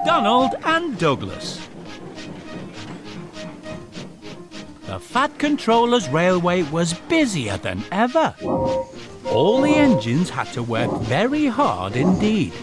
Donald and Douglas. The Fat Controller's railway was busier than ever. All the engines had to work very hard indeed.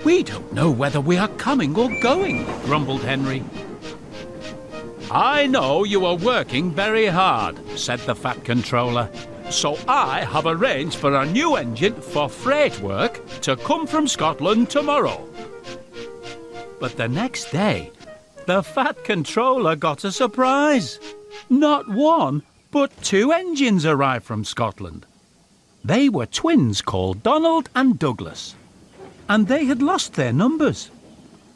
We don't know whether we are coming or going, grumbled Henry. I know you are working very hard, said the Fat Controller. So I have arranged for a new engine for freight work to come from Scotland tomorrow. But the next day, the Fat Controller got a surprise. Not one, but 2 engines arrived from Scotland. They were twins called Donald and Douglas, and they had lost their numbers.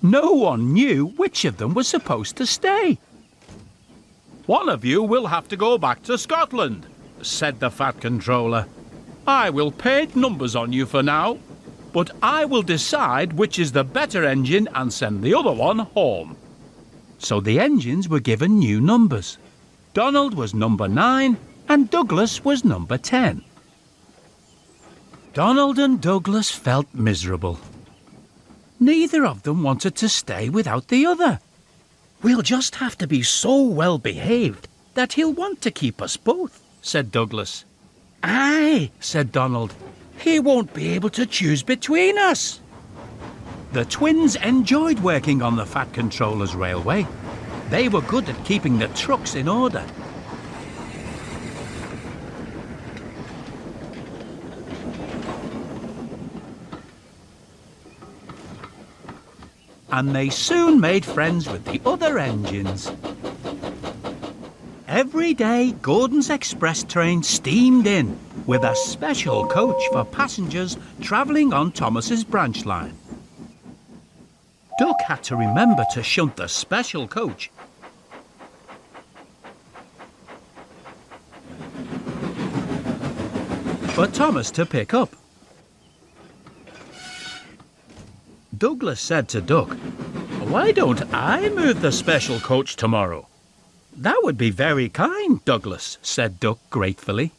No one knew which of them was supposed to stay. One of you will have to go back to Scotland, said the Fat Controller. I will paint numbers on you for now, but I will decide which is the better engine and send the other one home. So the engines were given new numbers. Donald was number 9 and Douglas was number 10. Donald and Douglas felt miserable. Neither of them wanted to stay without the other. We'll just have to be so well behaved that he'll want to keep us both, said Douglas. Aye, said Donald. He won't be able to choose between us. The twins enjoyed working on the Fat Controller's railway. They were good at keeping the trucks in order. And they soon made friends with the other engines. Every day, Gordon's express train steamed in with a special coach for passengers travelling on Thomas's branch line. Duck had to remember to shunt the special coach. For Thomas to pick up. Douglas said to Duck, "Why don't I move the special coach tomorrow?" "That would be very kind, Douglas," said Duck gratefully.